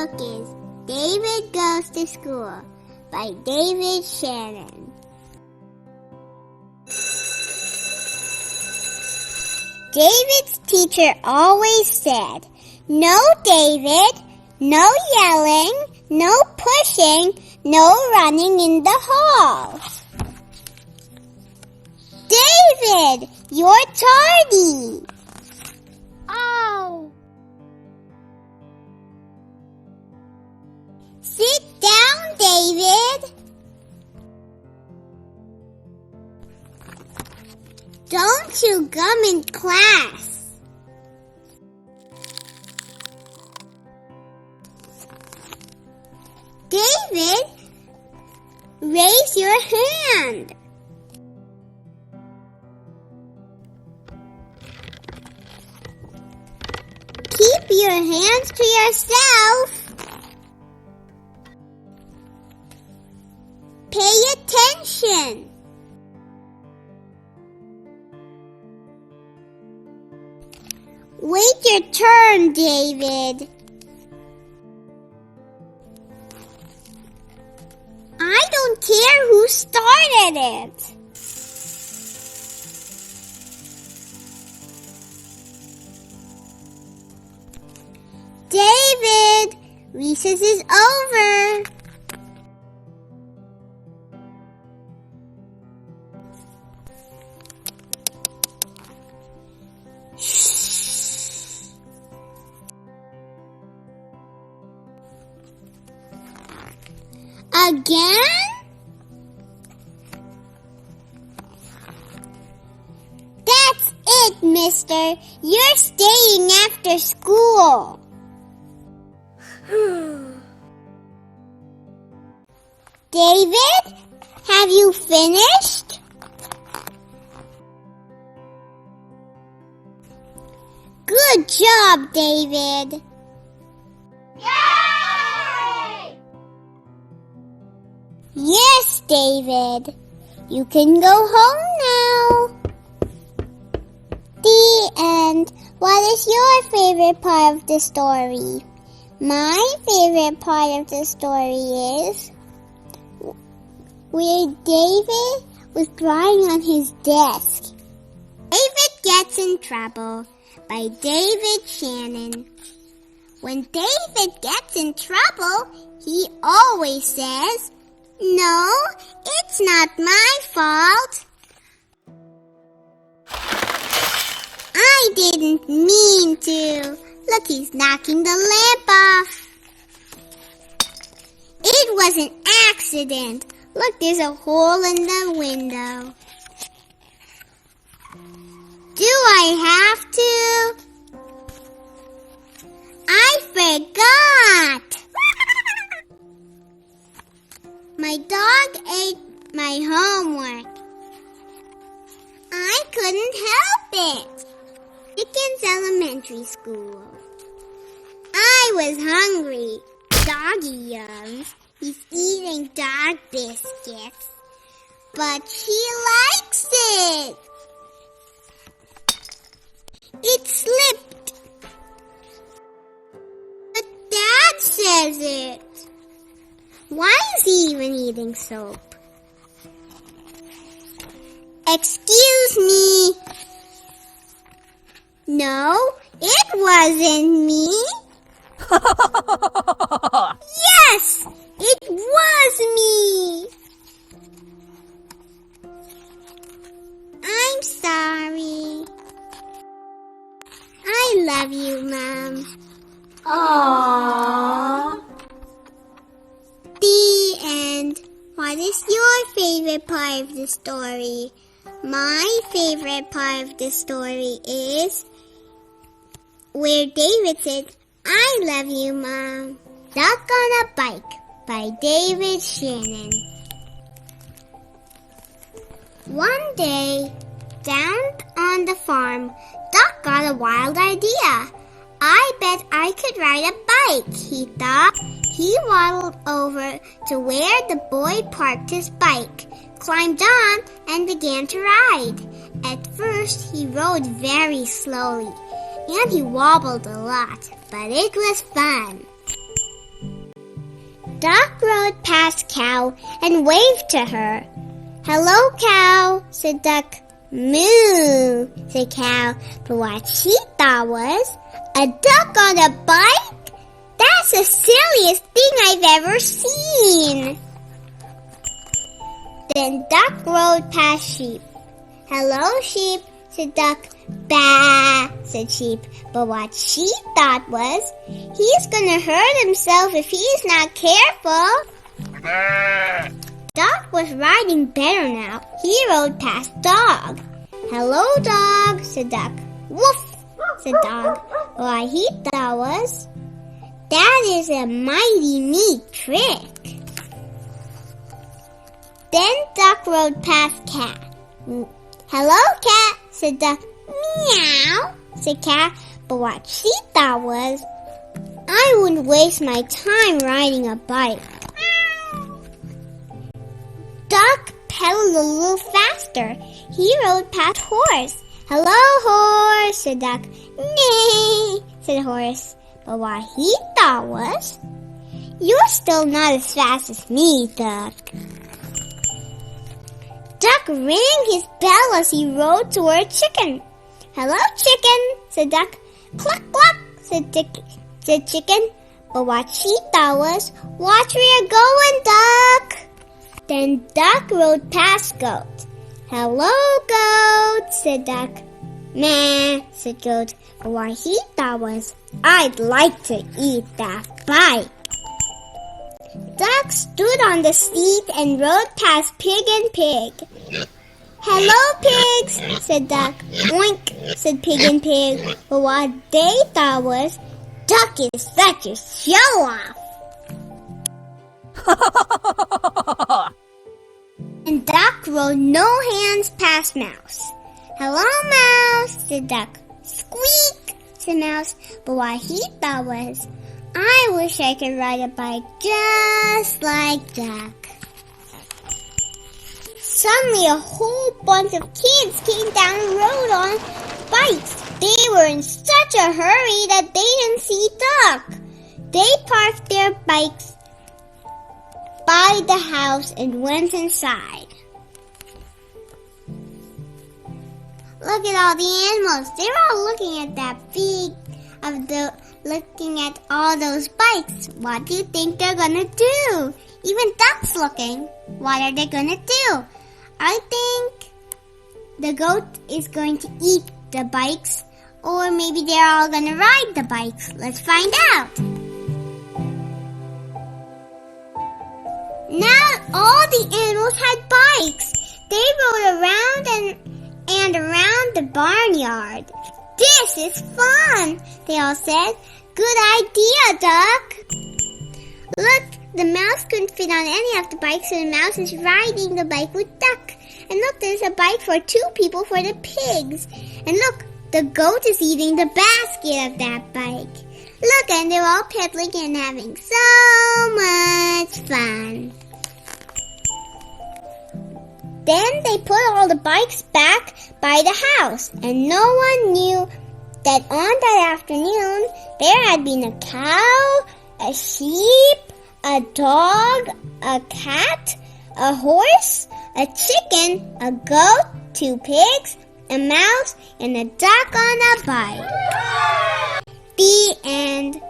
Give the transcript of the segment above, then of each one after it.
book is David Goes to School by David Shannon. David's teacher always said, "No, David, no yelling, no pushing, no running in the hall." David, you're tardy. Oh. Sit down, David. Don't chew gum in class. David, raise your hand. Keep your hands to yourself. Pay attention. Wait your turn, David. I don't care who started it. David, recess is over. Again? That's it, mister. You're staying after school. David, have you finished? Good job, David. Yay! Yes, David. You can go home now. The end. What is your favorite part of the story? My favorite part of the story is where David was drawing on his desk. David Gets in Trouble by David Shannon. When David gets in trouble, he always says, "No, it's not my fault. I didn't mean to." Look, he's knocking the lamp off. It was an accident. Look, there's a hole in the window. Do I have to? I forgot. My dog ate my homework. I couldn't help it. Dickens Elementary School. I was hungry. Doggy yums. He's eating dog biscuits. But she likes it. It slipped. But Dad says it. Why is he even eating soap? Excuse me. No, it wasn't me. Yes, it was me. I'm sorry. I love you, Mom. Aww. The end. What is your favorite part of the story? My favorite part of the story is where David said, "I love you, Mom." Duck on a Bike by David Shannon. One day, down on the farm, Duck got a wild idea. "I bet I could ride a bike," he thought. He waddled over to where the boy parked his bike, climbed on, and began to ride. At first, he rode very slowly, and he wobbled a lot, but it was fun. Duck rode past Cow and waved to her. "Hello, Cow," said Duck. "Moo," said Cow, but what she thought was, "A duck on a bike? That's the silliest thing I've ever seen." Then Duck rode past Sheep. "Hello, Sheep," said Duck. "Bah," said Sheep, but what she thought was, "He's gonna hurt himself if he's not careful." Bah. Duck was riding better now. He rode past Dog. "Hello, Dog," said Duck. "Woof," said Dog. What he thought was, "That is a mighty neat trick." Then Duck rode past Cat. "Hello, Cat," said Duck. "Meow," said Cat, but what she thought was, "I wouldn't waste my time riding a bike." Duck pedaled a little faster. He rode past Horse. "Hello, Horse," said Duck. "Neigh," said Horse, but what he thought was, "You're still not as fast as me, Duck." Duck rang his bell as he rode toward Chicken. "Hello, Chicken," said Duck. "Cluck, cluck," said Chicken, but what she thought was, "Watch where you're going, Duck." Then Duck rode past Goat. "Hello, Goat," said Duck. "Meh," said Goat, but what he thought was, "I'd like to eat that bike." Duck stood on the seat and rode past Pig and Pig. "Hello, pigs," said Duck. "Oink," said Pig and Pig, but what they thought was, "Duck is such a show-off." And Duck rode no hands past Mouse. "Hello, Mouse," said Duck. "Squeak," said Mouse, but what he thought was, "I wish I could ride a bike just like Duck." Suddenly a whole bunch of kids came down the road on bikes. They were in such a hurry that they didn't see Duck. They parked their bikes by the house and went inside. Look at all the animals. They're all looking at looking at all those bikes. What do you think they're gonna do? Even Duck's looking. What are they gonna do? I think the goat is going to eat the bikes, or maybe they're all gonna ride the bikes. Let's find out. Now all the animals had bikes. They rode around and around the barnyard. "This is fun," they all said. "Good idea, Duck." Look, the mouse couldn't fit on any of the bikes, so the mouse is riding the bike with Duck. And look, there's a bike for 2 people for the pigs. And look, the goat is eating the basket of that bike. Look, and they're all pedaling and having so much fun. Then they put all the bikes back by the house, and no one knew that on that afternoon there had been a cow, a sheep, a dog, a cat, a horse, a chicken, a goat, 2 pigs, a mouse, and a duck on a bike. The end.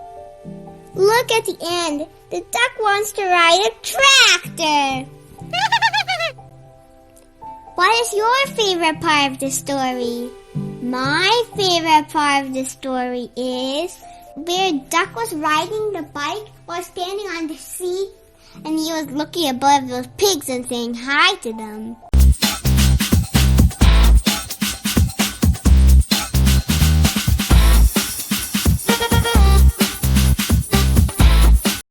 Look at the end. The duck wants to ride a tractor. What is your favorite part of the story? My favorite part of the story is where Duck was riding the bike while standing on the seat, and he was looking above those pigs and saying hi to them.